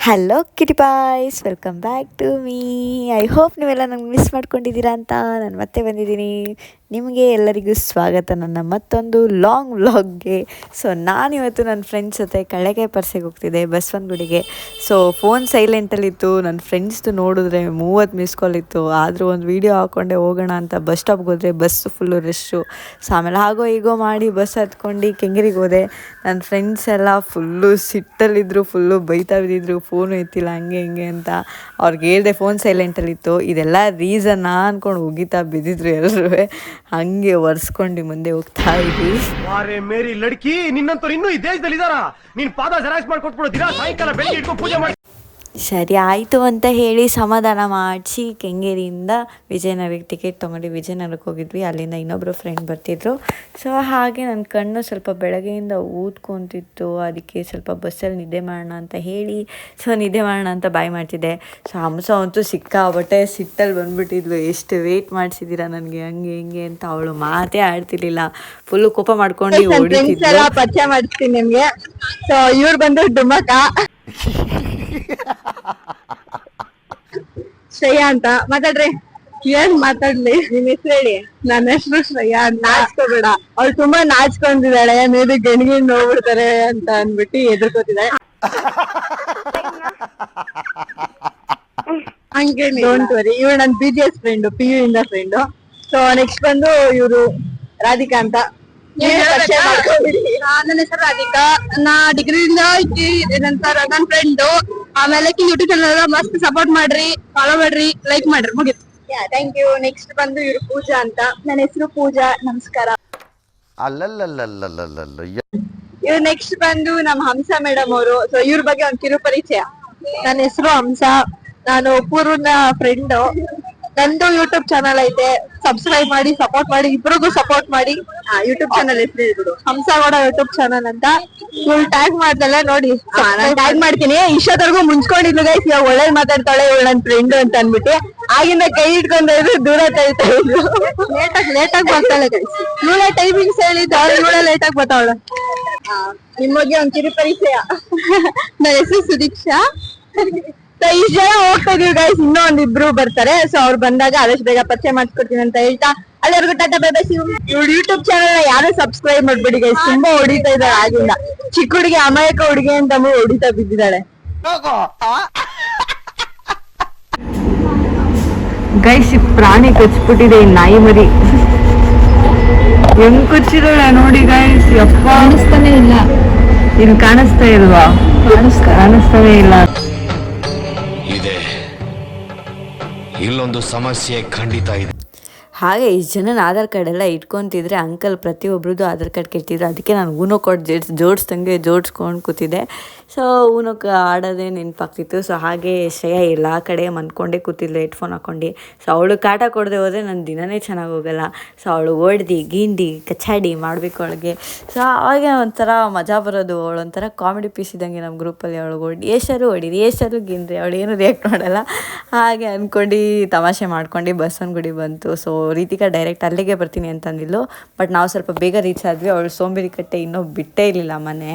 Hello kitty boys, welcome back to me. I hope ನೀವೆಲ್ಲ ನಂಗೆ miss ಮಾಡ್ಕೊಂಡಿದ್ದೀರಾ ಅಂತ ನಾನು ಮತ್ತೆ ಬಂದಿದ್ದೀನಿ. ನಿಮಗೆ ಎಲ್ಲರಿಗೂ ಸ್ವಾಗತ ನನ್ನ ಮತ್ತೊಂದು ಲಾಂಗ್ ವ್ಲಾಗ್ಗೆ. ಸೊ ನಾನಿವತ್ತು ನನ್ನ ಫ್ರೆಂಡ್ಸ್ ಜೊತೆ ಕಳ್ಳೆಕಾಯಿ ಪರ್ಸೆಗೆ ಹೋಗ್ತಿದ್ದೆ, ಬಸವನಗುಡಿಗೆ. So phone ಸೈಲೆಂಟಲ್ಲಿತ್ತು. ನನ್ನ ಫ್ರೆಂಡ್ಸ್ದು ನೋಡಿದ್ರೆ 30 ಮಿಸ್ ಕಾಲ್ ಇತ್ತು. ಆದರೂ ಒಂದು ವೀಡಿಯೋ ಹಾಕ್ಕೊಂಡೆ ಹೋಗೋಣ ಅಂತ ಬಸ್ ಸ್ಟಾಪ್ಗೆ ಹೋದರೆ ಬಸ್ಸು ಫುಲ್ಲು ರಶ್ಶು. ಸೊ ಆಮೇಲೆ ಹಾಗೋ ಹೀಗೋ ಮಾಡಿ ಬಸ್ ಹತ್ಕೊಂಡು ಕೆಂಗೇರಿಗೆ ಹೋದೆ. ನನ್ನ ಫ್ರೆಂಡ್ಸ್ ಎಲ್ಲ ಫುಲ್ಲು ಸಿಟ್ಟಲ್ಲಿದ್ದರು, ಫುಲ್ಲು ಬೈತಾ ಬಿದ್ದಿದ್ರು, ಫೋನು ಎತ್ತಿಲ್ಲ ಹಂಗೆ ಹಿಂಗೆ ಅಂತ. ಅವ್ರಿಗೆ ಹೇಳ್ದೆ ಫೋನ್ ಸೈಲೆಂಟಲ್ಲಿತ್ತು. ಇದೆಲ್ಲ ರೀಸನ್ನಾ ಅಂದ್ಕೊಂಡು ಉಗಿತಾ ಬಿದ್ದಿದ್ರು ಎಲ್ಲರೂ. ಹಂಗೆ ಒರೆಸ್ಕೊಂಡು ಮುಂದೆ ಹೋಗ್ತಾ ಇದ್ವಿ. ಮೇರಿ ಲಡ್ಕಿ, ನಿನ್ನಂತವ್ರು ಇನ್ನೂ ಈ ದೇಶದಲ್ಲಿ ಇದಾರ? ನೀನ್ ಪಾದ ಜೆರಾಕ್ಸ್ ಮಾಡ್ಕೊಟ್ಬಿಡು, ದಿನ ಸಾಯಂಕಾಲ ಬೆಳಿಗ್ಗೆ ಇಟ್ಕೊಂಡು ಪೂಜೆ ಮಾಡಿ. ಸರಿ ಆಯಿತು ಅಂತ ಹೇಳಿ ಸಮಾಧಾನ ಮಾಡಿಸಿ ಕೆಂಗೇರಿಯಿಂದ ವಿಜಯನಗರಕ್ಕೆ ಟಿಕೆಟ್ ತೊಗೊಂಡು ವಿಜಯನಗರಕ್ಕೆ ಹೋಗಿದ್ವಿ. ಅಲ್ಲಿಂದ ಇನ್ನೊಬ್ಬರು ಫ್ರೆಂಡ್ ಬರ್ತಿದ್ರು. ಸೊ ಹಾಗೆ ನನ್ನ ಕಣ್ಣು ಸ್ವಲ್ಪ ಬೆಳಗ್ಗೆಯಿಂದ ಊದ್ಕೊತಿತ್ತು. ಅದಕ್ಕೆ ಸ್ವಲ್ಪ ಬಸ್ಸಲ್ಲಿ ನಿದ್ದೆ ಮಾಡೋಣ ಅಂತ ಹೇಳಿ ನಿದ್ದೆ ಮಾಡೋಣ ಅಂತ ಬಾಯ್ ಮಾಡ್ತಿದ್ದೆ. ಸೊ ಹಂಸ ಅಂತೂ ಸಿಕ್ಕಾಬಟ್ಟೆ ಸಿಟ್ಟಲ್ಲಿ ಬಂದುಬಿಟ್ಟಿದ್ಲು, ಎಷ್ಟು ವೆಯ್ಟ್ ಮಾಡಿಸಿದ್ದೀರಾ ನನಗೆ ಹಂಗೆ ಹಿಂಗೆ ಅಂತ. ಅವಳು ಮಾತೇ ಆಡ್ತಿರ್ಲಿಲ್ಲ, ಫುಲ್ಲು ಕೋಪ ಮಾಡ್ಕೊಂಡು ಹೊಡಿತಿದ್ಲು. ಪರಿಚಯ ಮಾಡಿಸ್ತೀನಿ ನಿಮ್ಗೆ. ಸೊ ಇವ್ರು ಬಂದು ಡುಮ್ಮಕ್ಕ ಶ್ರೇಯಾ ಅಂತ. ಮಾತಾಡ್ರಿ. ಏನ್ ಮಾತಾಡ್ಲಿ? ನಿಮ್ ಹೆಸರು ಹೇಳಿ. ನನ್ನ ಹೆಸರು ಶ್ರೇಯಾ. ನಾಚ್ಕೋಬೇಡ. ಅವ್ಳು ತುಂಬಾ ನಾಚ್ಕೊಂಡಿದ್ದಾಳೆ, ಮೇಲೆ ಗಣಿಗೆ ನೋಡ್ಬಿಡ್ತಾರೆ ಅಂತ ಅನ್ಬಿಟ್ಟು ಎದುರ್ಕೋತಿದ್ದಾಳೆ. ಹಂಗೆ ಡೋಂಟ್ ವರಿ. ಇವ್ರು ನನ್ BGS ಫ್ರೆಂಡ್, PU ಇಂದ ಫ್ರೆಂಡ್. ಸೊ ನೆಕ್ಸ್ಟ್ ಬಂದು ಇವ್ರು ರಾಧಿಕಾ ಅಂತ. ನನ್ನ ಹೆಸರು ರಾಧಿಕಾ. ನಾ ಡಿಗ್ರಿಯಿಂದ ನಂತರ ನನ್ನ ಫ್ರೆಂಡ್. ಆಮೇಲೆ ಯೂಟ್ಯೂಬ್ ಚಾನಲ್ ಮಸ್ತ್ ಸಪೋರ್ಟ್ ಮಾಡ್ರಿ, ಫಾಲೋ ಮಾಡ್ರಿ, ಲೈಕ್ ಮಾಡ್ರಿ, ಮುಗಿತು. Thank you. ನೆಕ್ಸ್ಟ್ ಬಂದು ಇವ್ರು ಪೂಜಾ ಅಂತ. ನನ್ನ ಹೆಸರು ಪೂಜಾ. ನಮಸ್ಕಾರ. ಇವ್ರು ನೆಕ್ಸ್ಟ್ ಬಂದು ನಮ್ ಹಂಸ ಮೇಡಮ್ ಅವರು. ಸೊ ಇವ್ರ ಬಗ್ಗೆ ಒಂದ್ ಕಿರು ಪರಿಚಯ. ನನ್ನ ಹೆಸರು ಹಂಸ. ನಾನು ಪೂರ್ವನ ಫ್ರೆಂಡ್. ನಂದು ಯೂಟ್ಯೂಬ್ ಚಾನಲ್ ಐತೆ, ಸಬ್ಸ್ಕ್ರೈಬ್ ಮಾಡಿ, ಸಪೋರ್ಟ್ ಮಾಡಿ, ಇಬ್ರಿಗೂ ಸಪೋರ್ಟ್ ಮಾಡಿ. ಯೂಟ್ಯೂಬ್ ಚಾನಲ್ ಹೆಸರು ಹೇಳ್ಬಿಡು, ಹಂಸಗೌಡ ಯೂಟ್ಯೂಬ್ ಚಾನಲ್ ಅಂತ. ಇವ್ಳು ಟ್ಯಾಗ್ ಮಾಡ್ದಲ್ಲ ನೋಡಿ, ನಾನು ಟ್ಯಾಗ್ ಮಾಡ್ತೀನಿ. ಇಷ್ಟೊತ್ತರ್ಗು ಮುಂಚ್ಕೊಂಡಿದ್ಲು ಗೈಸ್, ಇವಾಗ ಒಳ್ಳೇದ್ ಮಾತಾಡ್ತಾಳೆ ಇವಳು ನನ್ ಫ್ರೆಂಡ್ ಅಂತ ಅನ್ಬಿಟ್ಟು. ಆಗಿಂದ ಕೈ ಇಟ್ಕೊಂಡ್ರೆ ದೂರ ತಳ್ತಾ ಇದ್ರು. ಲೇಟಾಗಿ ಬರ್ತಾಳೆ ಗೈಸ್. ಇವಳ ಟೈಮಿಂಗ್ಸ್ ಹೇಳಿದ್ದು, ಇವಳ ಲೇಟಾಗಿ ಬರ್ತಾವಳು. ನಿಮಗೆ ಒಂದ್ ಕಿರು ಪರಿಚಯ. ನನ್ನ ಹೆಸರು ಸುದೀಕ್ಷಾ. ಇಷ್ಟು ಜನ ಹೋಗ್ತಾ ಇದೀವಿ ಗೈಸ್, ಇನ್ನೂ ಒಂದಿಬ್ರು ಬರ್ತಾರೆ. ಸೊ ಅವ್ರು ಬಂದಾಗ ಆದಷ್ಟು ಬೇಗ ಪರಿಚಯ ಮಾಡಿಸ್ಕೊಡ್ತೀನಿ ಅಂತ ಹೇಳ್ತಾ ಅಲ್ಲಿವರೆಗೂ ಟಾಟಾ ಬೈ ಬೈ. ಇವ್ರು ಯೂಟ್ಯೂಬ್ ಚಾನಲ್ ಯಾರು ಸಬ್ಸ್ಕ್ರೈಬ್ ಮಾಡ್ಬೇಡಿ ಗೈಸ್, ತುಂಬಾ ಹೊಡಿತಾ ಇದ್ದಾಳೆ. ಆಗಿಂದ ಚಿಕ್ಕ ಹುಡುಗಿ, ಅಮಾಯಕ ಹುಡುಗಿ ಅಂತ ಹೊಡಿತಾ ಬಿದ್ದಿದ್ದಾಳೆ ಗೈಸ್. ಪ್ರಾಣಿ ಕಚ್ಬಿಟ್ಟಿದೆ ಈ ನಾಯಿ ಮರಿ. ಹೆಂಗ್ ಕಚ್ಚಿದಾಳೆ ನೋಡಿ ಗೈಸ್. ಯಪ್ಪ, ಕಾಣಿಸ್ತಾನೆ ಇಲ್ಲ. ಇಲ್ಲಿ ಕಾಣಿಸ್ತಾ ಇಲ್ವಾ? ಕಾಣಿಸ್ತಾನೆ ಇಲ್ಲ. ಇಲ್ಲೊಂದು ಸಮಸ್ಯೆ ಖಂಡಿತ ಇದೆ. ಹಾಗೆ ಇಷ್ಟು ಜನನ ಆಧಾರ್ ಕಾರ್ಡ್ ಎಲ್ಲ ಇಟ್ಕೊತಿದ್ರೆ ಅಂಕಲ್ ಪ್ರತಿಯೊಬ್ರದ್ದು ಆಧಾರ್ ಕಾರ್ಡ್ ಕೇಳ್ತಿದ್ರು. ಅದಕ್ಕೆ ನಾನು ಊನೋ ಕೊಟ್ಟು ಜೋಡಿಸ್ದಂಗೆ ಜೋಡಿಸ್ಕೊಂಡು ಕೂತಿದ್ದೆ. ಸೊ ಊನೋಕ್ಕೆ ಆಡೋದೇ ನೆನಪಾಗ್ತಿತ್ತು. ಸೊ ಹಾಗೆ ಶ್ರೇಯಾ ಎಲ್ಲ ಕಡೆ ಮನ್ಕೊಂಡೇ ಕೂತಿದ್ಲು ಹೆಡ್ಫೋನ್ ಹಾಕ್ಕೊಂಡು. ಸೊ ಅವಳು ಕಾಟ ಕೊಡದೆ ಹೋದರೆ ನನ್ನ ದಿನವೇ ಚೆನ್ನಾಗಿ ಹೋಗಲ್ಲ. ಸೊ ಅವಳು ಓಡ್ದು ಗಿಂಡಿ ಕಚ್ಚಾಡಿ ಮಾಡಬೇಕು ಅವಳಿಗೆ. ಸೊ ಅವಾಗ ಒಂಥರ ಮಜಾ ಬರೋದು. ಅವಳು ಒಂಥರ ಕಾಮಿಡಿ ಪೀಸ್ ಇದ್ದಂಗೆ ನಮ್ಮ ಗ್ರೂಪಲ್ಲಿ. ಅವಳಿಗೆ ಎಷ್ಟಾರು ಹೊಡೀರಿ, ಎಷ್ಟಾರು ಗಿಂಡ್ರಿ, ಅವಳು ಏನು ರಿಯಾಕ್ಟ್ ಮಾಡಲ್ಲ. ಹಾಗೆ ಅಂದ್ಕೊಂಡು ತಮಾಷೆ ಮಾಡ್ಕೊಂಡು ಬಸವನಗುಡಿ ಬಂತು. ಸೊ ರೀತಿಕಾ ಡೈರೆಕ್ಟ್ ಅಲ್ಲಿಗೆ ಬರ್ತೀನಿ ಅಂತಂದಿಲ್ಲ. ಬಟ್ ನಾವು ಸ್ವಲ್ಪ ಬೇಗ ರೀಚ್ ಆದ್ವಿ. ಅವಳು ಸೋಂಬೇರಿ ಕಟ್ಟೆ ಇನ್ನೂ ಬಿಟ್ಟೇ ಇರಲಿಲ್ಲ ಮನೆ.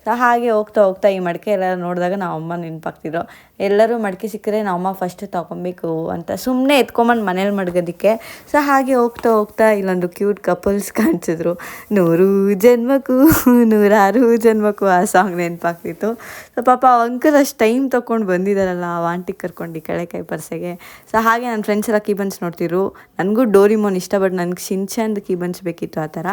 ಸೊ ಹಾಗೆ ಹೋಗ್ತಾ ಹೋಗ್ತಾ ಈ ಮಡಿಕೆ ಎಲ್ಲ ನೋಡಿದಾಗ ನಾವು ಅಮ್ಮ ನೆನಪಾಗ್ತಿದ್ರು. ಎಲ್ಲರೂ ಮಡಿಕೆ ಸಿಕ್ಕರೆ ನಾವಮ್ಮ ಫಸ್ಟ್ ತೊಗೊಬೇಕು ಅಂತ ಸುಮ್ಮನೆ ಎತ್ಕೊಂಬಂದು ಮನೇಲಿ ಮಡಗೋದಕ್ಕೆ. ಸೊ ಹಾಗೆ ಹೋಗ್ತಾ ಹೋಗ್ತಾ ಇಲ್ಲೊಂದು ಕ್ಯೂಟ್ ಕಪಲ್ಸ್ ಕಾಣಿಸಿದ್ರು. 100 ಜನ್ಮಕ್ಕೂ 106 ಜನ್ಮಕ್ಕೂ ಆ ಸಾಂಗ್ ನೆನಪಾಗ್ತಿತ್ತು. ಸೊ ಪಾಪ ಅಂಕಲ್ ಅಷ್ಟು ಟೈಮ್ ತೊಗೊಂಡು ಬಂದಿದ್ದಾರಲ್ಲ ಆ ಆಂಟಿ ಕರ್ಕೊಂಡು ಕಳ್ಳೆಕಾಯಿ ಪರ್ಸೆಗೆ. ಸೊ ಹಾಗೆ ನನ್ನ ಫ್ರೆಂಡ್ಸ್ ಎಲ್ಲ ಕೀಬನ್ಸ್ ನೋಡ್ತಿದ್ರು. ನನಗೂ ಡೋರಿಮೋನ್ ಇಷ್ಟ, ಬಟ್ ನನಗೆ ಶಿನ್ಚಾನ್ದು ಕೀಬನ್ಸ್ ಬೇಕಿತ್ತು ಆ ಥರ.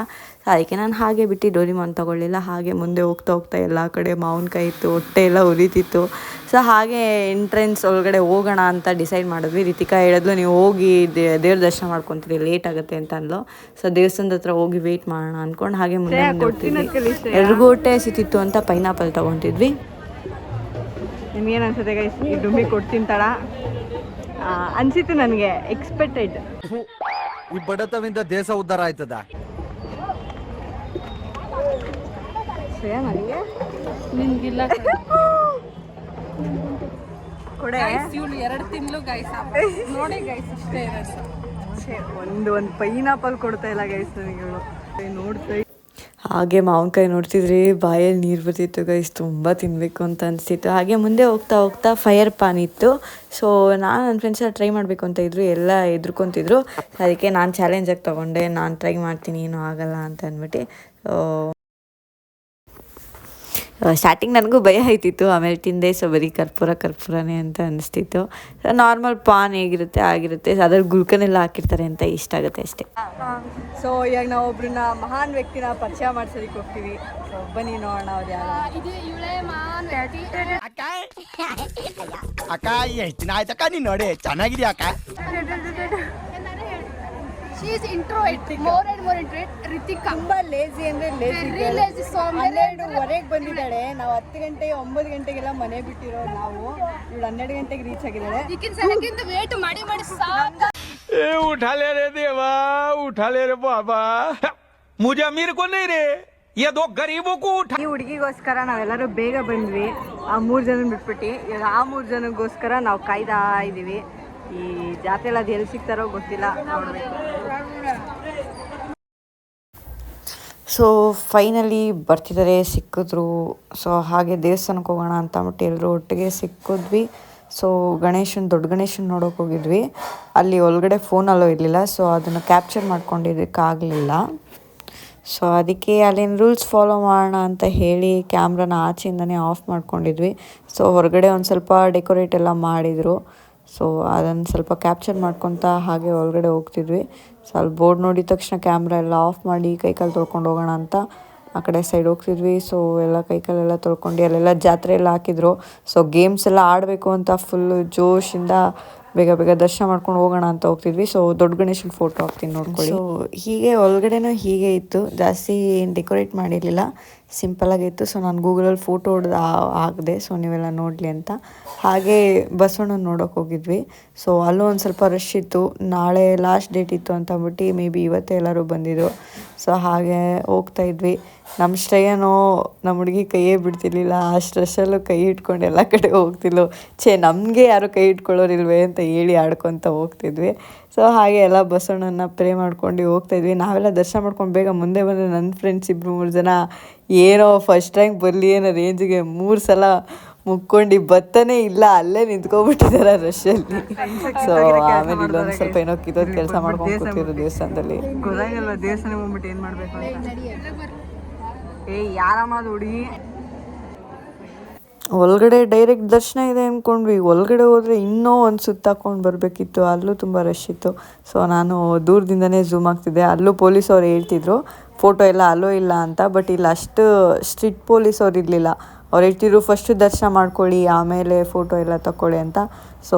ಸೊ ಅದಕ್ಕೆ ನಾನು ಹಾಗೆ ಬಿಟ್ಟು ಡೋರಿಮೋನ್ ತೊಗೊಳ್ಳಿಲ್ಲ. ಹಾಗೆ ಮುಂದೆ ಹೋಗ್ತಾ ಹೋಗ್ತಾ ಎಲ್ಲ ಕಡೆ ಮಾವಿನಕಾಯಿ ಇತ್ತು, ಹೊಟ್ಟೆ ಎಲ್ಲ ಉರಿತಿತ್ತು. ಸೊ ಹಾಗೆ ಎಂಟ್ರೆನ್ಸ್ ಒಳಗಡೆ ಹೋಗೋಣ ಅಂತ ಡಿಸೈಡ್ ಮಾಡಿದ್ವಿ. ರೀತಿಕಾ ಹೇಳಿದ್ಲು, ನೀವು ಹೋಗಿ ದೇವ್ರ ದರ್ಶನ ಮಾಡ್ಕೊತೀರಿ, ಲೇಟ್ ಆಗುತ್ತೆ ಅಂತ ಅಂದ್ಲು. ಸೊ ದೇವಸ್ಥಾನದ ಹತ್ರ ಹೋಗಿ ವೆಯ್ಟ್ ಮಾಡೋಣ ಅಂದ್ಕೊಂಡು ಹಾಗೆ ಮುಂದೆ ಹೋಗ್ತಿದ್ವಿ. ಎಲ್ರಿಗೂ ಹೊಟ್ಟೆ ಸಿಕ್ತಿತ್ತು ಅಂತ ಪೈನಾಪಲ್ ತೊಗೊತಿದ್ವಿ. ನಿಮ್ಗೇನು ಅನ್ಸುತ್ತೆ ಗೈಸ್? ಈ ಡುಮ್ಮಿ ಕೊಡ್ತೀನಿ ತಡ ಅನ್ಸಿತ್ತು ನನಗೆ. ಎಕ್ಸ್ಪೆಕ್ಟೆಡ್. ಈ ಬಡತವಿಂದ ದೇಶ ಉದ್ಧಾರ ಆಯ್ತದ. ನನಗೆ ನಿನ್ಗಿಲ್ಲ ಕೊಡೆ. ಇವಳು 2 ತಿಂಗಳು ಗೈಸ್ ನೋಡಿ ಗೈಸ್, ಇಷ್ಟೇ ಇರೋದು. ಒಂದು ಪೈನಾಪಲ್ ಕೊಡ್ತಾ ಇಲ್ಲ ಗೈಸ್ ನನಗೆ. ಇವಳು ನೋಡ್ತಾ ಹಾಗೆ ಮಾವಿನಕಾಯಿ ನೋಡ್ತಿದ್ರೆ ಬಾಯಲ್ಲಿ ನೀರು ಬರ್ತಿತ್ತು ಗೈಸ್, ತುಂಬ ತಿನ್ನಬೇಕು ಅಂತ ಅನಿಸ್ತಿತ್ತು. ಹಾಗೆ ಮುಂದೆ ಹೋಗ್ತಾ ಹೋಗ್ತಾ ಫೈರ್ ಪಾನ್ ಇತ್ತು. ಸೊ ನಾನು ನನ್ನ ಫ್ರೆಂಡ್ಸ್ ಟ್ರೈ ಮಾಡಬೇಕು ಅಂತ ಇದ್ರು, ಎಲ್ಲ ಎದುರ್ಕೊತಿದ್ರು. ಅದಕ್ಕೆ ನಾನು ಚಾಲೆಂಜಾಗಿ ತೊಗೊಂಡೆ, ನಾನು ಟ್ರೈ ಮಾಡ್ತೀನಿ ಏನೂ ಆಗಲ್ಲ ಅಂತ ಅಂದ್ಬಿಟ್ಟು. ಸ್ಟಾರ್ಟಿಂಗ್ ನನಗೂ ಭಯ ಆಯ್ತಿತ್ತು, ಆಮೇಲೆ ತಿಂದೆ. ಸೊ ಬರೀ ಕರ್ಪೂರನೇ ಅಂತ ಅನಿಸ್ತಿತ್ತು. ನಾರ್ಮಲ್ ಪಾನ್ ಹೇಗಿರುತ್ತೆ ಆಗಿರುತ್ತೆ, ಅದ್ರಲ್ಲಿ ಗುಲ್ಕನೆಲ್ಲ ಹಾಕಿರ್ತಾರೆ ಅಂತ ಇಷ್ಟ ಆಗುತ್ತೆ ಅಷ್ಟೇ. ಸೊ ಇವಾಗ ನಾವು ಒಬ್ರನ್ನ ಮಹಾನ್ ವ್ಯಕ್ತಿನ ಪರಿಚಯ ಮಾಡ್ಸೋದಕ್ಕೆ ಹೋಗ್ತೀವಿ. ಸೊ ಬನ್ನಿ ನೋಡೋಣ ಅವ್ರು ಯಾರು. ಅಕ್ಕ ಎಷ್ಟು ದಿನ ಆಯ್ತಕ್ಕ ನೀನ್ ನೋಡಿ, ಚೆನ್ನಾಗಿದ್ಯಾ ಅಕ್ಕ? She is introvert, more and more introvert. Ritika ತುಂಬಾ ಲೇಜಿ ಅಂದ್ರೆ very lazy, so 12:30 ಬಂದಿದ್ದಾಳೆ. ನಾವು 10 ಗಂಟೆ 9 ಗಂಟೆಗೆಲ್ಲ ಮನೆ ಬಿಟ್ಟಿರೋ ನಾವು, ಇವಳು 12 ಗಂಟೆಗೆ ರೀಚ್ ಆಗಿದ್ದಾಳೆ. ಇದಕ್ಕಿಂತ ಸಲಕ್ಕಿಂತ ವೇಟ್ ಮಾಡಿ ಸಾಕು. ए उठा ले रे देवा, उठा ले रे बाबा, मुझे अमीर को नहीं रे, ये दो गरीबों को उठा. ಈ ಹುಡುಗಿಗೋಸ್ಕರ ನಾವೆಲ್ಲರೂ ಬೇಗ ಬಂದ್ವಿ, ಆ 3 ಜನ ಬಿಟ್ಬಿಟ್ಟು. ಇವಾಗ ಆ 3 ಜನಗೋಸ್ಕರ ನಾವು ಕಾಯ್ದಾ ಇದೀವಿ. ಈ ಜಾತ್ರೆ ಎಲ್ಲ ಅದು ಎಲ್ಲಿ ಸಿಗ್ತಾರೋ ಗೊತ್ತಿಲ್ಲ, ನೋಡ್ಬೇಕು. ಸೊ ಫೈನಲಿ ಬರ್ತಿದ್ದಾರೆ, ಸಿಕ್ಕಿದ್ರು. ಸೊ ಹಾಗೆ ದೇವಸ್ಥಾನಕ್ಕೆ ಹೋಗೋಣ ಅಂತ ಅಂದ್ಬಿಟ್ಟು ಎಲ್ಲರೂ ಒಟ್ಟಿಗೆ ಸಿಕ್ಕಿದ್ವಿ. ಸೊ ದೊಡ್ಡ ಗಣೇಶನ ನೋಡೋಕೆ ಹೋಗಿದ್ವಿ. ಅಲ್ಲಿ ಒಳಗಡೆ ಫೋನಲ್ಲೂ ಇರಲಿಲ್ಲ, ಸೊ ಅದನ್ನು ಕ್ಯಾಪ್ಚರ್ ಮಾಡ್ಕೊಂಡಿದ್ದಕ್ಕಾಗಲಿಲ್ಲ. ಸೊ ಅದಕ್ಕೆ ಅಲ್ಲೇನು ರೂಲ್ಸ್ ಫಾಲೋ ಮಾಡೋಣ ಅಂತ ಹೇಳಿ ಕ್ಯಾಮ್ರಾನ ಆಚೆಯಿಂದನೇ ಆಫ್ ಮಾಡ್ಕೊಂಡಿದ್ವಿ. ಸೊ ಹೊರಗಡೆ ಒಂದು ಸ್ವಲ್ಪ ಡೆಕೋರೇಟ್ ಎಲ್ಲ ಮಾಡಿದರು. ಸೊ ಅದನ್ನು ಸ್ವಲ್ಪ ಕ್ಯಾಪ್ಚರ್ ಮಾಡ್ಕೊತ ಹಾಗೆ ಒಳಗಡೆ ಹೋಗ್ತಿದ್ವಿ. ಸೊ ಅಲ್ಲಿ ಬೋರ್ಡ್ ನೋಡಿದ ತಕ್ಷಣ ಕ್ಯಾಮ್ರಾ ಎಲ್ಲ ಆಫ್ ಮಾಡಿ ಕೈಕಾಲು ತೊಳ್ಕೊಂಡು ಹೋಗೋಣ ಅಂತ ಆ ಕಡೆ ಸೈಡ್ ಹೋಗ್ತಿದ್ವಿ. ಸೊ ಎಲ್ಲ ಕೈಕಾಲೆಲ್ಲ ತೊಳ್ಕೊಂಡು ಅಲ್ಲೆಲ್ಲ ಜಾತ್ರೆ ಎಲ್ಲ ಹಾಕಿದ್ರು. ಸೊ ಗೇಮ್ಸ್ ಎಲ್ಲ ಆಡಬೇಕು ಅಂತ ಫುಲ್ಲು ಜೋಶಿಂದ ಬೇಗ ದರ್ಶನ ಮಾಡ್ಕೊಂಡು ಹೋಗೋಣ ಅಂತ ಹೋಗ್ತಿದ್ವಿ. ಸೊ ದೊಡ್ಡ ಗಣೇಶನ ಫೋಟೋ ಹಾಕ್ತೀನಿ ನೋಡ್ಕೊಳ್ಳಿ. ಸೊ ಹೀಗೆ ಒಳಗಡೆನೂ ಹೀಗೆ ಇತ್ತು, ಜಾಸ್ತಿ ಡೆಕೋರೇಟ್ ಮಾಡಿರಲಿಲ್ಲ, ಸಿಂಪಲಾಗಿತ್ತು. ಸೊ ನಾನು ಗೂಗಲಲ್ಲಿ ಫೋಟೋ ಹೊಡೆದು ಹಾಕಿದೆ, ಸೊ ನೀವೆಲ್ಲ ನೋಡಲಿ ಅಂತ. ಹಾಗೆ ಬಸವಣ್ಣನ ನೋಡೋಕೆ ಹೋಗಿದ್ವಿ. ಸೊ ಅಲ್ಲೂ ಒಂದು ಸ್ವಲ್ಪ ರಶ್ ಇತ್ತು, ನಾಳೆ ಲಾಸ್ಟ್ ಡೇಟ್ ಇತ್ತು ಅಂತ ಅಂದ್ಬಿಟ್ಟು ಮೇ ಬಿ ಇವತ್ತೇ ಎಲ್ಲರೂ ಬಂದಿದ್ರು. ಸೊ ಹಾಗೆ ಹೋಗ್ತಾ ಇದ್ವಿ. ನಮ್ಮ ಶ್ರೇಯನೋ ನಮ್ಮ ಹುಡುಗಿ ಕೈಯೇ ಬಿಡ್ತಿರ್ಲಿಲ್ಲ, ಅಷ್ಟು ರಶಲ್ಲೂ ಕೈ ಇಟ್ಕೊಂಡು ಎಲ್ಲ ಕಡೆ ಹೋಗ್ತಿದ್ಲು. ನಮಗೆ ಯಾರು ಕೈ ಇಟ್ಕೊಳ್ಳೋರಿಲ್ವೇ ಅಂತ ಹೇಳಿ ಆಡ್ಕೊತ ಹೋಗ್ತಿದ್ವಿ. ಸೊ ಹಾಗೆ ಎಲ್ಲ ಬಸವಣ್ಣನ ಪ್ರೇ ಮಾಡ್ಕೊಂಡು ಹೋಗ್ತಾಯಿದ್ವಿ. ನಾವೆಲ್ಲ ದರ್ಶನ ಮಾಡ್ಕೊಂಡು ಬೇಗ ಮುಂದೆ ಬಂದರೆ ನನ್ನ ಫ್ರೆಂಡ್ಸ್ 2-3 ಜನ ಏನೋ ಫಸ್ಟ್ ರ್ಯಾಂಕ್ ಬರಲಿ ಅನ್ನೋ ರೇಂಜಿಗೆ 3 ಸಲ ಮುಕ್ಕೊಂಡು ಬತ್ತನೇ ಇಲ್ಲ, ಅಲ್ಲೇ ನಿಂತ್ಕೊಬಿಟ್ಟಿದ್ದಾರೆ ರಶಲ್ಲಿ. ಸೊ ಆಮೇಲೆ ಇಲ್ಲೊಂದು ಸ್ವಲ್ಪ ಏನೋ ಕಿತ್ತೋದು ಕೆಲಸ ಮಾಡ್ಕೊಂಡು ಕೂತಿದ್ರು ದೇವಸ್ಥಾನದಲ್ಲಿ. ಗೊತ್ತಾಗಲ್ಲ ದೇವಸ್ಥಾನ ಹೋಗ್ಬಿಟ್ಟು ಏನು ಮಾಡಬೇಕು ಅಂತ. ಯಾರಮ್ಮದು ಹುಡುಗಿ ಒಳಗಡೆ ಡೈರೆಕ್ಟ್ ದರ್ಶನ ಇದೆ ಅಂದ್ಕೊಂಡ್ವಿ. ಒಳಗಡೆ ಹೋದರೆ ಇನ್ನೂ ಒಂದು ಸುತ್ತ ಹಾಕ್ಕೊಂಡು ಬರಬೇಕಿತ್ತು, ಅಲ್ಲೂ ತುಂಬ ರಶ್ ಇತ್ತು. ಸೊ ನಾನು ದೂರದಿಂದನೇ ಝೂಮ್ ಆಗ್ತಿದ್ದೆ. ಅಲ್ಲೂ ಪೊಲೀಸವ್ರು ಹೇಳ್ತಿದ್ರು ಫೋಟೋ ಎಲ್ಲ ಅಲ್ಲೋ ಇಲ್ಲ ಅಂತ. ಬಟ್ ಇಲ್ಲಿ ಅಷ್ಟು ಸ್ಟ್ರಿಕ್ಟ್ ಪೊಲೀಸವ್ರು ಇರಲಿಲ್ಲ. ಅವ್ರು ಹೇಳ್ತಿದ್ರು ಫಸ್ಟು ದರ್ಶನ ಮಾಡ್ಕೊಳ್ಳಿ, ಆಮೇಲೆ ಫೋಟೋ ಎಲ್ಲ ತಗೊಳ್ಳಿ ಅಂತ. ಸೊ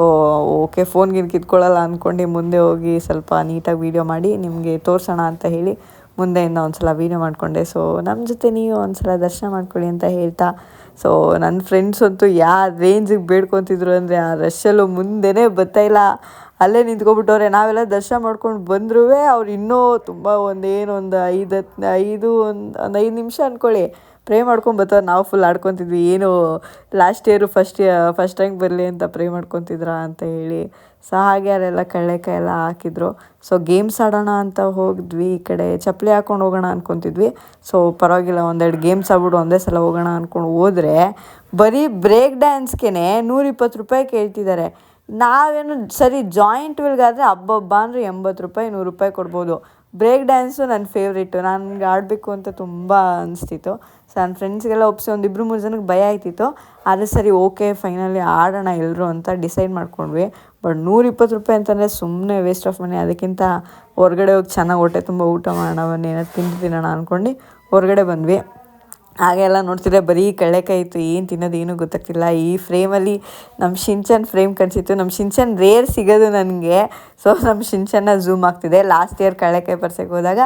ಓಕೆ, ಫೋನ್ಗಿನ್ ಕಿತ್ಕೊಳ್ಳಲ್ಲ ಅಂದ್ಕೊಂಡು ಮುಂದೆ ಹೋಗಿ ಸ್ವಲ್ಪ ನೀಟಾಗಿ ವೀಡಿಯೋ ಮಾಡಿ ನಿಮಗೆ ತೋರಿಸೋಣ ಅಂತ ಹೇಳಿ ಮುಂದೆಯಿಂದ ಒಂದು ಸಲ ವೀಡಿಯೋ ಮಾಡಿಕೊಂಡೆ. ಸೊ ನಮ್ಮ ಜೊತೆ ನೀವು ಒಂದು ಸಲ ದರ್ಶನ ಮಾಡ್ಕೊಳ್ಳಿ ಅಂತ ಹೇಳ್ತಾ, ಸೊ ನನ್ನ ಫ್ರೆಂಡ್ಸ್ ಅಂತೂ ಯಾವ ರೇಂಜಿಗೆ ಬೇಡ್ಕೊತಿದ್ರು ಅಂದರೆ ಆ ರಶಲ್ಲೂ ಮುಂದೆನೇ ಬರ್ತಾಯಿಲ್ಲ, ಅಲ್ಲೇ ನಿಂತ್ಕೊಬಿಟ್ಟವ್ರೆ. ನಾವೆಲ್ಲ ದರ್ಶನ ಮಾಡ್ಕೊಂಡು ಬಂದ್ರೂ ಅವ್ರು ಇನ್ನೂ ತುಂಬ ಒಂದು 5 ನಿಮಿಷ ಅಂದ್ಕೊಳ್ಳಿ ಪ್ರೇ ಮಾಡ್ಕೊಂಡು ಬರ್ತಾರೆ. ನಾವು ಫುಲ್ ಆಡ್ಕೊತಿದ್ವಿ, ಏನು ಲಾಸ್ಟ್ ಇಯರು ಫಸ್ಟ್ ರ್ಯಾಂಕ್ ಬರಲಿ ಅಂತ ಪ್ರೇ ಮಾಡ್ಕೊತಿದ್ರ ಅಂತ ಹೇಳಿ. ಸೊ ಹಾಗೆ ಅಲ್ಲೆಲ್ಲ ಕಳ್ಳೆಕಾಯಿ ಎಲ್ಲ ಹಾಕಿದ್ರು. ಸೊ ಗೇಮ್ಸ್ ಆಡೋಣ ಅಂತ ಹೋಗಿದ್ವಿ. ಈ ಕಡೆ ಚಪ್ಪಲಿ ಹಾಕ್ಕೊಂಡು ಹೋಗೋಣ ಅಂದ್ಕೊತಿದ್ವಿ. ಸೊ ಪರವಾಗಿಲ್ಲ, 1-2 ಗೇಮ್ಸ್ ಆಡ್ಬಿಟ್ಟು ಒಂದೇ ಸಲ ಹೋಗೋಣ ಅಂದ್ಕೊಂಡು ಹೋದರೆ ಬರೀ ಬ್ರೇಕ್ ಡ್ಯಾನ್ಸ್ಗೆ 120 ರೂಪಾಯಿ ಕೇಳ್ತಿದ್ದಾರೆ. ನಾವೇನು ಸರಿ ಜಾಯಿಂಟ್ ವಿಲ್ಗಾದರೆ ಹಬ್ಬ ಅಂದರೆ 80 ರೂಪಾಯಿ 100 ರೂಪಾಯಿ ಕೊಡ್ಬೋದು. ಬ್ರೇಕ್ ಡ್ಯಾನ್ಸು ನನ್ನ ಫೇವ್ರೇಟು, ನನಗೆ ಆಡಬೇಕು ಅಂತ ತುಂಬ ಅನಿಸ್ತಿತ್ತು. ಸೊ ನನ್ನ ಫ್ರೆಂಡ್ಸ್ಗೆಲ್ಲ ಒಪ್ಪಿಸಿ 1-2-3 ಜನಕ್ಕೆ ಭಯ ಆಯ್ತಿತ್ತು. ಆದರೆ ಸರಿ ಓಕೆ ಫೈನಲಿ ಆಡೋಣ ಎಲ್ಲರೂ ಅಂತ ಡಿಸೈಡ್ ಮಾಡ್ಕೊಂಡ್ವಿ. ಬಟ್ 120 ರೂಪಾಯಿ ಅಂತಂದರೆ ಸುಮ್ಮನೆ ವೇಸ್ಟ್ ಆಫ್ ಮನಿ. ಅದಕ್ಕಿಂತ ಹೊರಗಡೆ ಹೋಗಿ ಚೆನ್ನಾಗಿ ಹೊಟ್ಟೆ ತುಂಬ ಊಟ ಮಾಡೋಣ, ಬನ್ನಿ ಏನಾದ್ರು ತಿನ್ನೋಣ ಅಂದ್ಕೊಂಡು ಹೊರಗಡೆ ಬಂದ್ವಿ. ಹಾಗೆಲ್ಲ ನೋಡ್ತಿದ್ರೆ ಬರೀ ಕಳ್ಳೆಕಾಯಿ ಇತ್ತು, ಏನು ತಿನ್ನೋದು ಏನೂ ಗೊತ್ತಾಗ್ತಿಲ್ಲ. ಈ ಫ್ರೇಮಲ್ಲಿ ನಮ್ಮ ಶಿನ್ಚಾನ್ ಫ್ರೇಮ್ ಕಾಣಿಸಿತ್ತು. ನಮ್ಮ ಶಿನ್ಚಾನ್ ರೇರ್ ಸಿಗೋದು ನನಗೆ. ಸೊ ನಮ್ಮ ಶಿನ್ಚಾನ್ನ ಝೂಮ್ ಆಗ್ತಿದೆ. ಲಾಸ್ಟ್ ಇಯರ್ ಕಳ್ಳೆಕಾಯಿ ಪರ್ಸೆಗೆ ಹೋದಾಗ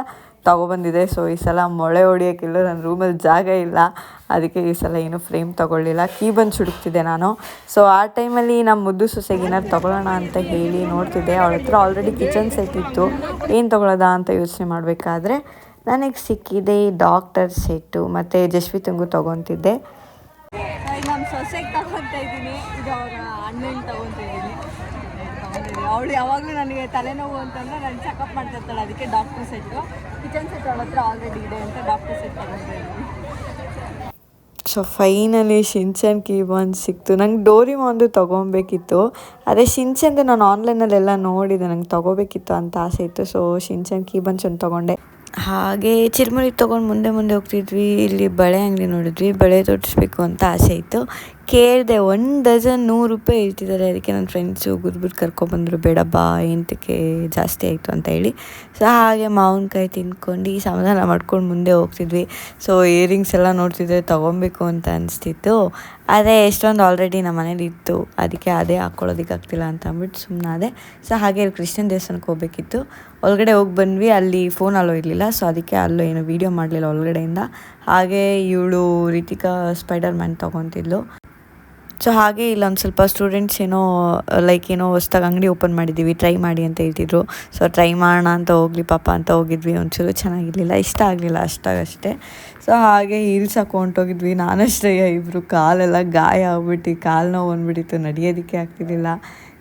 ತೊಗೊಬಂದಿದೆ. ಸೊ ಈ ಸಲ ಮೊಳೆ ಹೊಡಿಯೋಕ್ಕಿಲ್ಲ, ನನ್ನ ರೂಮಲ್ಲಿ ಜಾಗ ಇಲ್ಲ, ಅದಕ್ಕೆ ಈ ಸಲ ಏನೂ ಫ್ರೇಮ್ ತೊಗೊಳ್ಳಿಲ್ಲ. ಕೀ ಬಂದು ಹುಡುಕ್ತಿದ್ದೆ ನಾನು. ಸೊ ಆ ಟೈಮಲ್ಲಿ ನಮ್ಮ ಮುದ್ದು ಸೊಸೆಗೆ ಏನಾದ್ರು ತೊಗೊಳ್ಳೋಣ ಅಂತ ಹೇಳಿ ನೋಡ್ತಿದ್ದೆ. ಅವಳ ಹತ್ರ ಆಲ್ರೆಡಿ ಕಿಚನ್ ಸೆಟ್ ಇತ್ತು. ಏನು ತೊಗೊಳ್ಳೋದ ಅಂತ ಯೋಚನೆ ಮಾಡಬೇಕಾದ್ರೆ ನನಗೆ ಸಿಕ್ಕಿದೆ ಡಾಕ್ಟರ್ ಸೆಟ್ಟು. ಮತ್ತು ಜಸ್ವಿತಂಗೂ ತೊಗೊತಿದ್ದೆ. ನಮ್ಮ ಸೊಸೆಗೆ ತಗೊತಾ ಇದ್ದೀನಿ, ಇದು ಅವರ ಅಣ್ಣಂಗೆ ತೊಗೊತಿದ್ದೀನಿ. ಅವಳು ಯಾವಾಗಲೂ ನನಗೆ ತಲೆನೋವು ಅಂತಂದರೆ ನಾನು ಚೆಕಪ್ ಮಾಡ್ತಿರ್ತಾಳೆ, ಅದಕ್ಕೆ ಡಾಕ್ಟರ್ ಸೆಟ್ಟು. ಕಿಚನ್ ಸೆಟ್ ಅವಳ ಹತ್ರ ಆಲ್ರೆಡಿ ಇದೆ ಅಂತ ಡಾಕ್ಟರ್ ಸೆಟ್ ತಗೊಂಡಿದ್ದೀನಿ. ಸೊ ಫೈನಲಿ ಶಿನ್ಚಾನ್ ಕೀಬಾನ್ ಸಿಕ್ತು. ನಂಗೆ ಡೋರಿಮಾನ್ದು ತೊಗೊಬೇಕಿತ್ತು, ಅದೇ ಶಿನ್ಚಾನ್ದು ನಾನು ಆನ್ಲೈನಲ್ಲೆಲ್ಲ ನೋಡಿದೆ, ನಂಗೆ ತೊಗೋಬೇಕಿತ್ತು ಅಂತ ಆಸೆ ಇತ್ತು. ಸೊ ಶಿನ್ಚಾನ್ ಕೀಬಾನ್ಸ್ ಒಂದು ತೊಗೊಂಡೆ. ಹಾಗೆ ಚಿಲ್ಮುರಿಗೆ ತೊಗೊಂಡು ಮುಂದೆ ಹೋಗ್ತಿದ್ವಿ. ಇಲ್ಲಿ ಬಳೆ ಅಂಗಡಿ ನೋಡಿದ್ವಿ, ಬಳೆ ತೊಡಿಸ್ಬೇಕು ಅಂತ ಆಸೆ ಇತ್ತು. ಕೇಳಿದೆ, 1 ಡಜನ್ 100 ರೂಪಾಯಿ ಹೇಳ್ತಿದ್ದಾರೆ. ಅದಕ್ಕೆ ನನ್ನ ಫ್ರೆಂಡ್ಸು ಗುರ್ಬಿಟ್ಟು ಕರ್ಕೊಬಂದರು, ಬೇಡ ಬಾ ಎಂತಕ್ಕೆ ಜಾಸ್ತಿ ಆಯಿತು ಅಂತ ಹೇಳಿ. ಸೊ ಹಾಗೆ ಮಾವಿನಕಾಯಿ ತಿನ್ಕೊಂಡು ಸಮಾಧಾನ ಮಾಡ್ಕೊಂಡು ಮುಂದೆ ಹೋಗ್ತಿದ್ವಿ. ಸೊ ಇಯರಿಂಗ್ಸ್ ಎಲ್ಲ ನೋಡ್ತಿದ್ರೆ ತೊಗೊಬೇಕು ಅಂತ ಅನಿಸ್ತಿತ್ತು. ಅದೇ ಎಷ್ಟೊಂದು ಆಲ್ರೆಡಿ ನಮ್ಮ ಮನೇಲಿ ಇತ್ತು, ಅದಕ್ಕೆ ಅದೇ ಹಾಕ್ಕೊಳ್ಳೋದಕ್ಕೆ ಆಗ್ತಿಲ್ಲ ಅಂತ ಅಂದ್ಬಿಟ್ಟು ಸುಮ್ಮನಾದೆ. ಸೊ ಹಾಗೆ ಕೃಷ್ಣನ ದೇವಸ್ಥಾನಕ್ಕೆ ಹೋಗಬೇಕಿತ್ತು. ಒಳಗಡೆ ಹೋಗಿ ಬಂದ್ವಿ, ಅಲ್ಲಿ ಫೋನ್ ಅಲ್ಲೋ ಇರಲಿಲ್ಲ. ಸೊ ಅದಕ್ಕೆ ಅಲ್ಲೋ ಏನೋ ವೀಡಿಯೋ ಮಾಡಲಿಲ್ಲ ಒಳಗಡೆಯಿಂದ. ಹಾಗೆ ಇವಳು ರಿತಿಕಾ ಸ್ಪೈಡರ್ ಮ್ಯಾನ್ ತೊಗೊತಿದ್ಲು. ಸೊ ಹಾಗೆ ಇಲ್ಲೊಂದು ಸ್ವಲ್ಪ ಸ್ಟೂಡೆಂಟ್ಸ್ ಏನೋ ಹೊಸ್ದಾಗಿ ಅಂಗಡಿ ಓಪನ್ ಮಾಡಿದ್ದೀವಿ, ಟ್ರೈ ಮಾಡಿ ಅಂತ ಹೇಳ್ತಿದ್ರು. ಸೊ ಟ್ರೈ ಮಾಡೋಣ ಅಂತ ಹೋಗ್ಲಿ ಪಾಪ ಅಂತ ಹೋಗಿದ್ವಿ. ಒಂಚೂರು ಚೆನ್ನಾಗಿರಲಿಲ್ಲ, ಇಷ್ಟ ಆಗಲಿಲ್ಲ ಅಷ್ಟಾಗಷ್ಟೇ. ಸೊ ಹಾಗೆ ಹೀಲ್ಸ್ ಹಾಕೊಂಡೋಗಿದ್ವಿ. ನಾನಷ್ಟೇ, ಇಬ್ಬರು ಕಾಲೆಲ್ಲ ಗಾಯ ಆಗ್ಬಿಟ್ಟು ಕಾಲು ನೋವು ಬಂದುಬಿಟ್ಟಿತ್ತು, ನಡೆಯೋದಕ್ಕೆ ಆಗ್ತಿರ್ಲಿಲ್ಲ.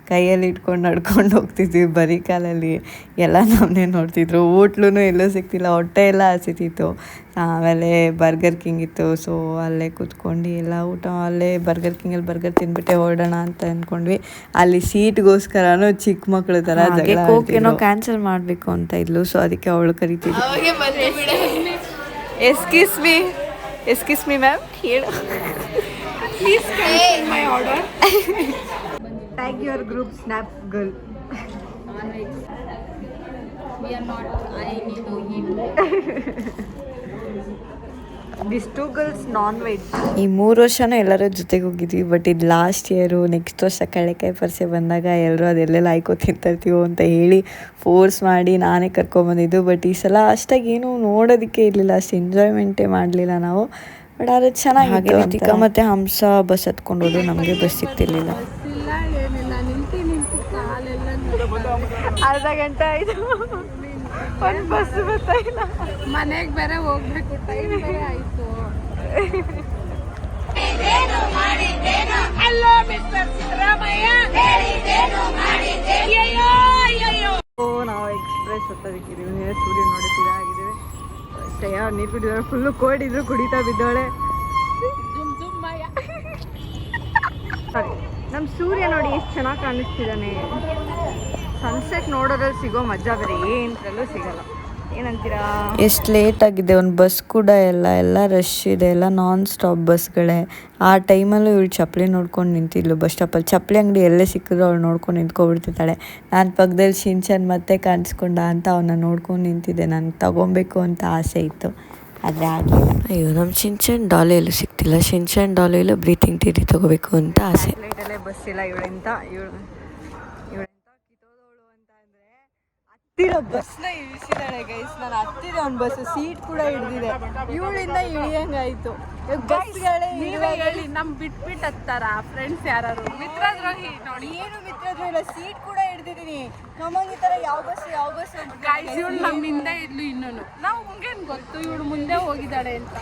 ಕೈಯಲ್ಲಿ ಇಟ್ಕೊಂಡು ನಡ್ಕೊಂಡು ಹೋಗ್ತಿದ್ವಿ ಬರೀ ಕಾಲಲ್ಲಿ. ಎಲ್ಲ ನಮ್ಮನ್ನೇ ನೋಡ್ತಿದ್ರು. ಹೋಟ್ಲೂ ಎಲ್ಲೂ ಸಿಗ್ತಿಲ್ಲ, ಹೊಟ್ಟೆ ಎಲ್ಲ ಹಸಿತಿತ್ತು. ಆಮೇಲೆ ಬರ್ಗರ್ ಕಿಂಗ್ ಇತ್ತು. ಸೊ ಅಲ್ಲೇ ಕೂತ್ಕೊಂಡು ಎಲ್ಲ ಊಟ, ಅಲ್ಲೇ ಬರ್ಗರ್ ಕಿಂಗಲ್ಲಿ ಬರ್ಗರ್ ತಿಂದ್ಬಿಟ್ಟೆ ಹೊರಡೋಣ ಅಂತ ಅಂದ್ಕೊಂಡ್ವಿ. ಅಲ್ಲಿ ಸೀಟ್ಗೋಸ್ಕರನೂ ಚಿಕ್ಕ ಮಕ್ಕಳ ಥರ ಏನೋ ಕ್ಯಾನ್ಸಲ್ ಮಾಡಬೇಕು ಅಂತ ಇದ್ಲು. ಸೊ ಅದಕ್ಕೆ ಅವಳು ಕರಿತಿದ್ಲು. ಎಸ್ಕಿಸ್ ಮಿ ಮ್ಯಾಮ್, ಹೇಳು. Please cancel my order. Tag your group snap girl. We are not. I need to eat. These 2 girls non-veg. ಈ 3 ವರ್ಷನೂ ಎಲ್ಲರೂ ಜೊತೆಗೆ ಹೋಗಿದ್ವಿ. ಬಟ್ ಇದು ಲಾಸ್ಟ್ ಇಯರು. ನೆಕ್ಸ್ಟ್ ವರ್ಷ ಕಳ್ಳೆಕಾಯಿ ಪರಿಸೆ ಬಂದಾಗ ಎಲ್ಲರೂ ಅದೆಲ್ಲೆಲ್ಲ ಹಾಕೋ ತಿಂತಿರ್ತೀವೋ ಅಂತ ಹೇಳಿ ಫೋರ್ಸ್ ಮಾಡಿ ನಾನೇ ಕರ್ಕೊಂಬಂದಿದ್ದು. ಬಟ್ ಈ ಸಲ ಅಷ್ಟಾಗಿ ಏನೂ ನೋಡೋದಕ್ಕೆ ಇರಲಿಲ್ಲ, ಅಷ್ಟು ಎಂಜಾಯ್ಮೆಂಟೇ ಮಾಡಲಿಲ್ಲ ನಾವು. ಬಟ್ ಅದು ಚೆನ್ನಾಗಿ. ಹಾಗೆ ರಿತಿಕಾ ಮತ್ತು ಹಂಸ ಬಸ್ ಹತ್ಕೊಂಡು ಹೋದ್ರು, ನಮಗೆ ಬಸ್ ಸಿಗ್ತಿರ್ಲಿಲ್ಲ. ಅರ್ಧ ಗಂಟೆ ಆಯಿತು, ಒಂದು ಬಸ್ ಬರ್ತಾ ಇಲ್ಲ. ಮನೆಗೆ ಬೇರೆ ಹೋಗ್ಬೇಕು, ಟೈಮ್ ಬೇರೆ ಆಯ್ತು. ನಾವು ಎಕ್ಸ್ಪ್ರೆಸ್ ಹತ್ತೋದಕ್ಕಿದ್ದೀವಿ. ಸೂರ್ಯ ನೋಡುತ್ತೀವಿ ಆಗಿದ್ದೀವಿ. ಶ್ರೇಯ ನೀರು ಕುಡಿದವಳೆ, ಫುಲ್ಲು ಕೋಡಿದ್ರು ಕುಡಿತಾ ಬಿದ್ದವಳೆ. ನಮ್ಮ ಸೂರ್ಯ ನೋಡಿ ಎಷ್ಟು ಚೆನ್ನಾಗಿ ಕಾಣಿಸ್ತಿದ್ದಾನೆ. ಸನ್ಸೆಟ್ ನೋಡೋದ್ರಲ್ಲಿ ಸಿಗೋ ಮಜಾ ಬೇರೆ ಏನರಲ್ಲೂ ಸಿಗಲ್ಲ. ಏನಂತೀರಾ? ಎಷ್ಟು ಲೇಟ್ ಆಗಿದೆ, ಒಂದು ಬಸ್ ಕೂಡ ಎಲ್ಲ ರಶ್ ಇದೆ, ಎಲ್ಲ ನಾನ್ ಸ್ಟಾಪ್ ಬಸ್ಗಳೇ. ಆ ಟೈಮಲ್ಲೂ ಇವಳು ಚಪ್ಪಲಿ ನೋಡ್ಕೊಂಡು ನಿಂತಿದ್ಲು ಬಸ್ ಸ್ಟಾಪಲ್ಲಿ. ಚಪ್ಪಲಿ ಅಂಗಡಿ ಎಲ್ಲೇ ಸಿಕ್ಕಿದ್ರು ಅವಳು ನೋಡ್ಕೊಂಡು ನಿಂತ್ಕೊಬಿಡ್ತಿದ್ದಾಳೆ. ನಾನು ಪಕ್ಕದಲ್ಲಿ ಶಿನ್ಚಾನ್ ಮತ್ತೆ ಕಾಣಿಸ್ಕೊಂಡ ಅಂತ ಅವನ್ನ ನೋಡ್ಕೊಂಡು ನಿಂತಿದ್ದೆ. ನನಗೆ ತೊಗೊಬೇಕು ಅಂತ ಆಸೆ ಇತ್ತು, ಆದರೆ ಆಗಲಿಲ್ಲ. ಅಯ್ಯೋ, ನಮ್ಮ ಶಿನ್ಚಾನ್ ಡಾಲಿ ಎಲ್ಲೂ ಸಿಗ್ತಿಲ್ಲ. ಶಿನ್ಚಾನ್ ಡಾಲಿಯಲ್ಲೂ ಬ್ರೀತಿಂಗ್ ಟೀರಿ ತೊಗೋಬೇಕು ಅಂತ ಆಸೆ. ಲೈಟಲ್ಲೇ ಬಸ್ ಇಲ್ಲ. ಇವಳೆಂತ ಕಿತ್ತೋದವಳು ಅಂತ ಅಂದರೆ ಹತ್ತಿರ ಬಸ್ನ ಇಳಿಸಿದಾಳೆ ಗೈಸ್. ನಾನು ಹತ್ತಿರ ಒಂದು ಬಸ್ ಸೀಟ್ ಕೂಡ ಹಿಡ್ದಿದೆ, ಇವಳಿಂದ ಇಳಿಯಂಗಾಯ್ತು. ಬಸ್ಗಳೇ ಹೇಳಿ ನಮ್ ಬಿಟ್ಬಿಟ್ಟು ಹತ್ತಾರ ಫ್ರೆಂಡ್ಸ್ ಯಾರು ಮಿತ್ರದ್ರೋಹಿ ನೋಡಿ. ಏನು ಮಿತ್ರದ್ರು ಇಲ್ಲ, ಸೀಟ್ ಕೂಡ ಹಿಡ್ದಿದ್ದೀನಿ. ನಮಗೆ ಈ ಥರ ಯಾವ ಬಸ್ ಗಾಯ್ಸ್, ಇವಳು ನಮ್ಮಿಂದ ಇದ್ಲು. ಇನ್ನೂ ನಾವು ಮುಂಗೇನು ಗೊತ್ತು ಇವಳು ಮುಂದೆ ಹೋಗಿದ್ದಾಳೆ ಅಂತ.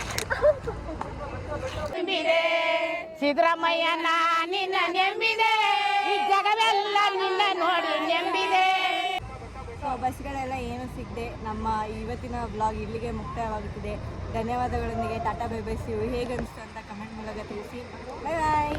ಸಿದ್ದರಾಮಯ್ಯನ ನಿನ್ನ ನೆಂಬಿದೆ, ಈ ಜಗವೆಲ್ಲ ನಿನ್ನ ನೋಡಿ ನೆಂಬಿದೆ. ಸೊ ಬಸ್ಗಳೆಲ್ಲ ಏನು ಸಿಗದೆ ನಮ್ಮ ಇವತ್ತಿನ ವ್ಲಾಗ್ ಇಲ್ಲಿಗೆ ಮುಕ್ತಾಯವಾಗುತ್ತದೆ. ಧನ್ಯವಾದಗಳೊಂದಿಗೆ ಟಾಟಾ ಬೈ ಬೈ. ಹೇಗೆ ಅನಿಸ್ತು ಅಂತ ಕಮೆಂಟ್ ಮೂಲಕ ತಿಳಿಸಿ. ಬಾಯ್ ಬಾಯ್.